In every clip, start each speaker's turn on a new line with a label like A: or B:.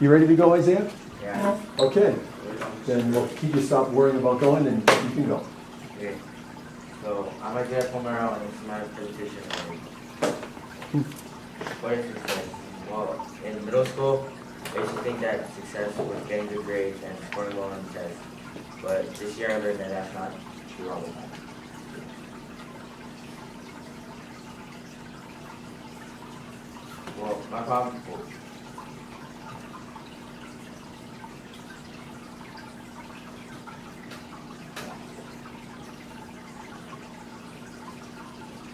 A: You ready to go, Isaiah?
B: Yeah.
A: Okay. Then we'll keep you stop worrying about going and you can go.
B: Okay. So I'm Isaiah Palmero and this is my presentation. What is success? Well, in middle school, I used to think that success was getting good grades and scoring well on the test. But this year I learned that that's not true all the time. Well, my problem.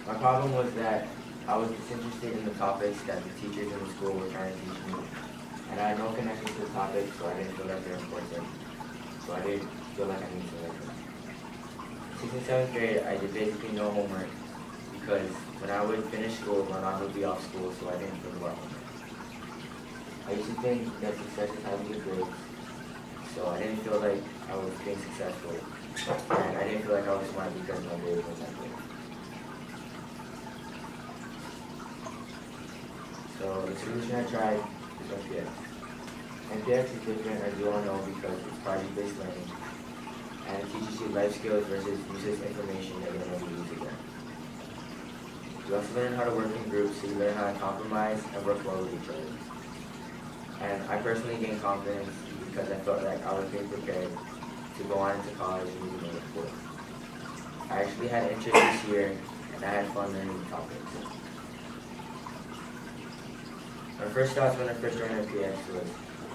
B: My problem was that I was disinterested in the topics that the teachers in the school were trying to teach me. And I had no connection to the topics, so I didn't feel like they're important. So I didn't feel like I needed to learn them. Since in 7th grade, I did basically no homework because when I would finish school, my mom would be off school, so I didn't think about homework. I used to think that success is having good grades, so I didn't feel like I was being successful. And I didn't feel like I was smart because my grades were not good. So the solution I tried is MPX. MPX is different, as you all know, because it's project-based learning, and it teaches you life skills versus useless information that you'll never use again. You also learn how to work in groups, so you learn how to compromise and work well with each other. And I personally gained confidence because I felt like I was being prepared to go on into college and use another course. I actually had interest this year, and I had fun learning the topics. My first thoughts when I first joined MPX was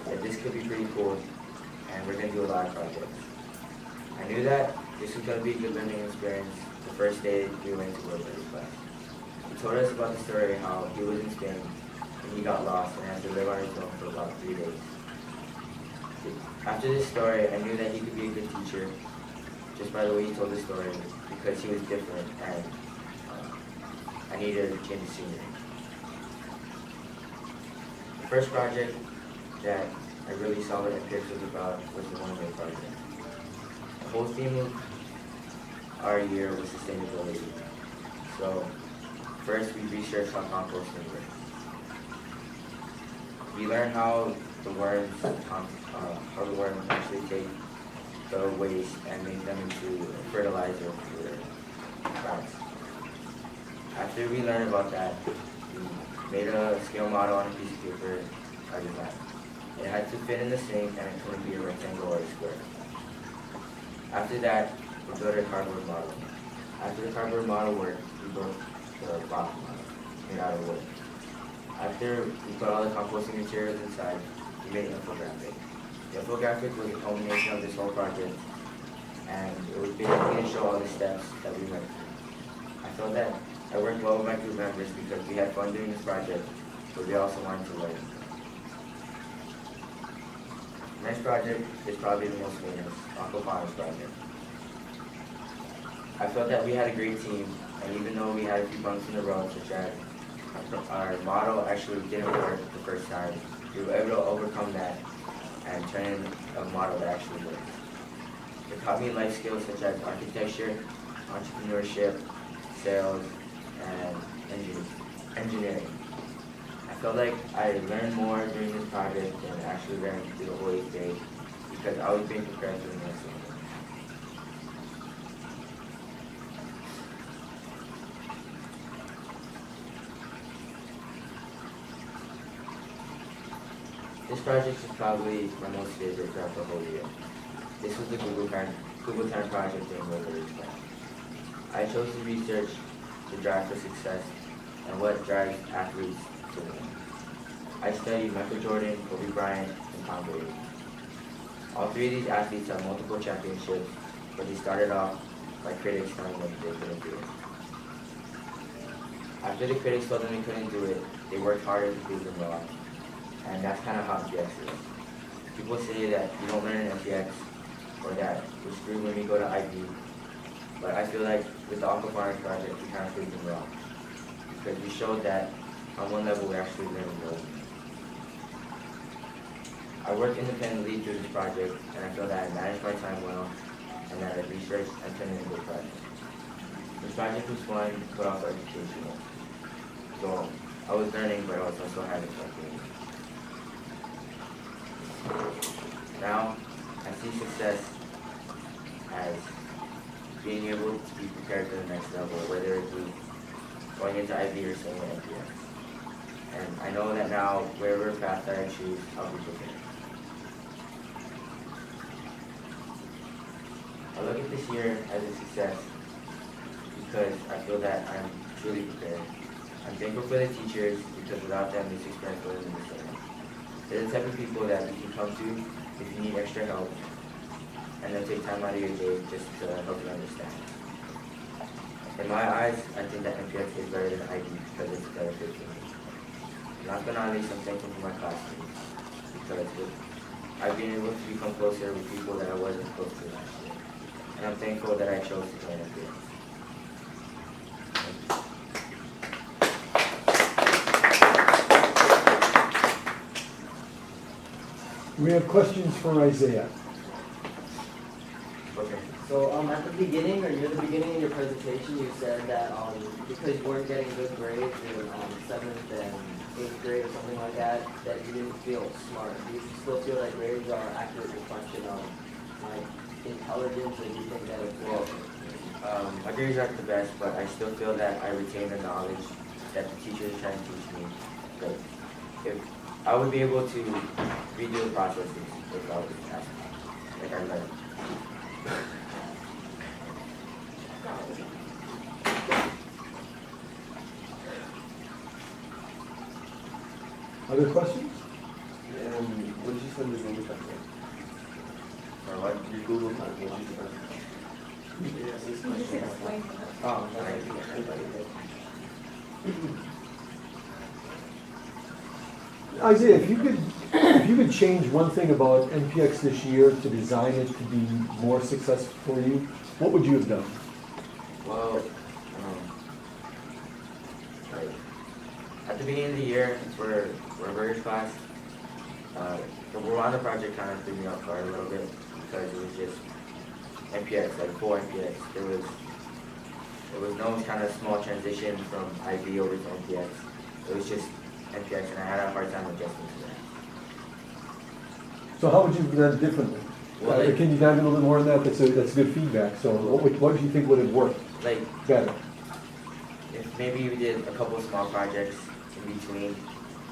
B: that this could be pretty cool, and we're going to do a lot of projects. I knew that this was going to be a good learning experience the first day we went to work class. He told us about the story how he was in Spain, and he got lost and had to live on his own for about 3 days. After this story, I knew that he could be a good teacher just by the way he told the story, because he was different, and I needed to change the scenery. The first project that I really saw what MPX was about was the one-way project. The whole theme of our year was sustainability. So first we researched how composting works. We learned how the worms actually take the waste and make them into fertilizer for plants. After we learned about that, we made a scale model on a piece of paper, our design. It had to fit in the sink and it couldn't be a rectangle or a square. After that, we built a cardboard model. After the cardboard model worked, we built the box model made out of wood. After we put all the composting materials inside, we made an infographic. The infographic was a culmination of this whole project, and it was basically to show all the steps that we went through. I felt that I worked well with my group members because we had fun doing this project, but we also wanted to learn. The next project is probably the most famous, Aquaponics project. I felt that we had a great team, and even though we had a few bumps in the road, such as our model actually didn't work the first time, we were able to overcome that and turn in a model that actually worked. It taught me life skills such as architecture, entrepreneurship, sales, and engineering. I felt like I learned more during this project than actually learned through the whole 8th grade because I was being prepared for the next one. This project is probably my most favorite throughout the whole year. This was the Google Time project during Rotary Class. I chose to research the drive for success and what drives athletes to win. I studied Michael Jordan, Kobe Bryant, and Tom Brady. All three of these athletes have multiple championships, but they started off by critics telling them they couldn't do it. After the critics told them they couldn't do it, they worked harder to prove them wrong. And that's kind of how MPX is. People say that you don't learn in MPX or that we're screwed when we go to IB. But I feel like with the Aquaponics project, we kind of proved them wrong. Because we showed that on one level we're actually learning more. I worked independently through this project, and I feel that I managed my time well, and that I researched and turned it into a project. This project was fun, but also educational. So I was learning, but I was also having fun doing it. success as being able to be prepared for the next level, whether it be going into IB or staying at MPS. And I know that now, wherever path that I choose, I'll be prepared. I look at this year as a success because I feel that I'm truly prepared. I'm thankful for the teachers because without them, this experience wouldn't be the same. They're the type of people that you can come to if you need extra help, and they'll take time out of your day just to help you understand. In my eyes, I think that MPX is better than IB because it's a better fit for me. Last but not least, I'm thankful for my classmates because I've been able to become closer with people that I wasn't close to last year. And I'm thankful that I chose to join MPX.
A: We have questions for Isaiah.
B: Okay.
C: So at the beginning, or near the beginning of your presentation, you said that because you weren't getting good grades in 7th and 8th grade or something like that, that you didn't feel smart. Do you still feel that grades are an accurate reflection of like intelligence, or do you think that it's
B: My grades aren't the best, but I still feel that I retain the knowledge that the teachers are trying to teach me. But if I would be able to redo the processes if I was asked, like I learned.
A: Other questions?
D: What did you send this English translate?
B: Or what?
D: Your Google Translate, what did you send? Oh,
A: Isaiah, if you could change one thing about NPX this year to design it to be more successful for you, what would you have done?
B: Well, like, at the beginning of the year for Roberta's class, the Rwanda project kind of threw me off guard a little bit because it was just NPX, like full NPX. There was no kind of small transition from IB over to NPX. It was just NPX, and I had a hard time adjusting to that.
A: So how would you have done it differently?
B: Well, like,
A: can you dive in a little bit more on that? That's good feedback. So what do you think would have worked
B: like
A: better?
B: if maybe we did a couple of small projects in between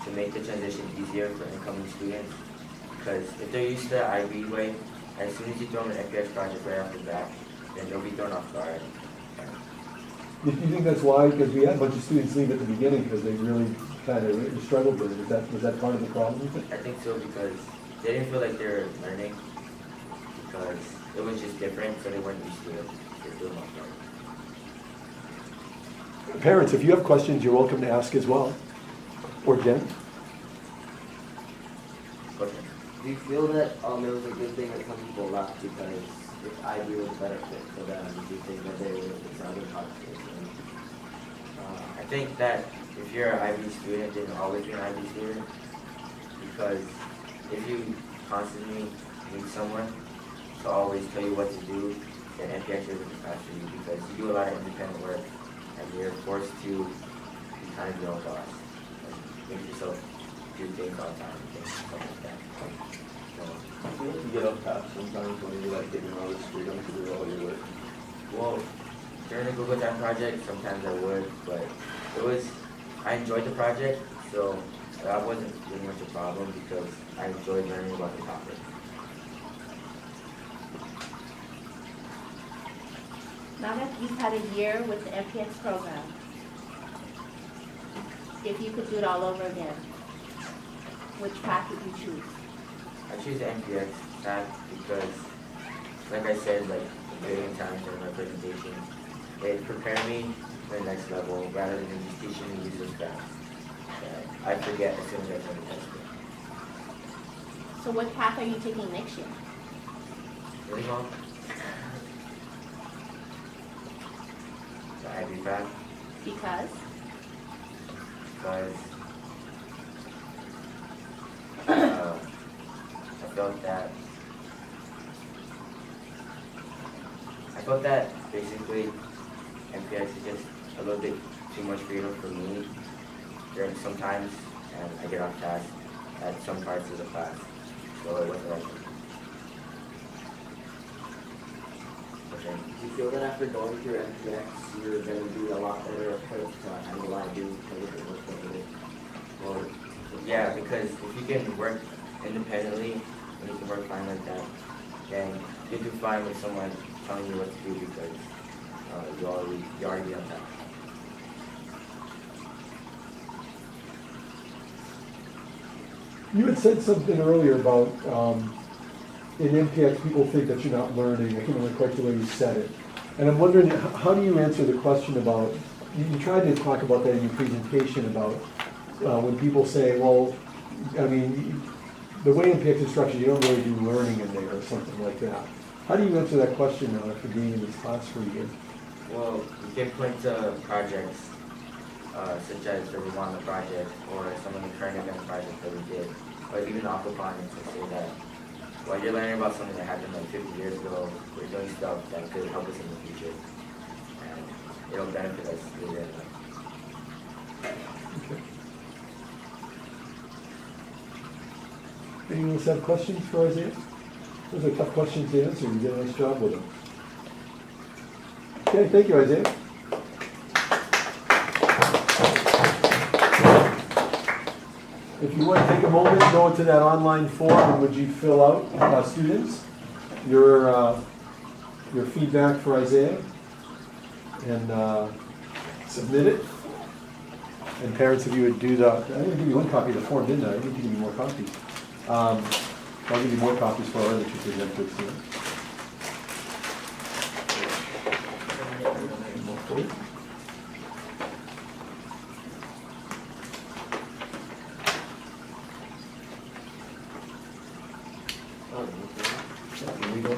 B: to make the transition easier for incoming students. Because if they're used to the IB way, as soon as you throw them an NPX project right off the bat, then they'll be thrown off guard.
A: Do you think that's why? Because we had a bunch of students leave at the beginning because they really kind of struggled with it. Was that part of the problem?
B: I think so because they didn't feel like they were learning because it was just different, so they weren't used to it. They threw them off guard.
A: Parents, if you have questions, you're welcome to ask as well. Or Jen?
B: Okay.
C: Do you feel that it was a good thing that some people left because if IB was a better fit for them, do you think that they would have decided not to?
B: I think that if you're an IB student, then you'll always be an IB student because if you constantly need someone to always tell you what to do, then NPX isn't the path for you because you do a lot of independent work and you're forced to be kind of your own boss. Like, make yourself do things all the time and stuff like that.
D: I feel like you get off task sometimes when you're like given all this freedom to do all your work.
B: Well, during the Google Time project, sometimes I would, but I enjoyed the project, so that wasn't really much a problem because I enjoyed learning about the topic.
E: Now that you've had a year with the MPX program, if you could do it all over again, which path would you choose?
B: I choose the NPX path because, like I said, like a billion times during my presentation, it prepared me for the next level rather than just teaching me useless facts that I forget as soon as I turn the test.
E: So what path are you taking next year?
B: Really long? The IB path
E: Because?
B: because I felt that basically MPX is just a little bit too much freedom for me during sometimes, and I get off task at some parts of the class, so it wasn't right for me. Okay.
C: Do you feel that after going through MPX, you're gonna be a lot better equipped to handle ID because it looks like it? Or
B: Yeah, because if you can work independently and you can work fine like that, then you do fine with someone telling you what to do because you already on that.
A: You had said something earlier about, in MPX, people think that you're not learning. I can't remember quite the way you said it. And I'm wondering, how do you answer the question about, you tried to talk about that in your presentation about when people say, well, I mean, the way MPX is structured, you don't really do learning in there or something like that. How do you answer that question now after being in this class for a year?
B: Well, you can point to projects such as the Rwanda project or some of the current event projects that we did, or even aquaponics and say that while you're learning about something that happened like 50 years ago, we're doing stuff that could help us in the future and it'll benefit us later in life.
A: Okay. Anyone else have questions for Isaiah? Those are tough questions to answer. You did a nice job with them. Okay, thank you, Isaiah. If you would, take a moment, go into that online form, and would you fill out, students, your feedback for Isaiah, and submit it. And parents, if you would do I didn't give you one copy of the form, didn't I? I need to give you more copies. I'll give you more copies for our other two presenters here.
C: oh, okay.
A: Here we go.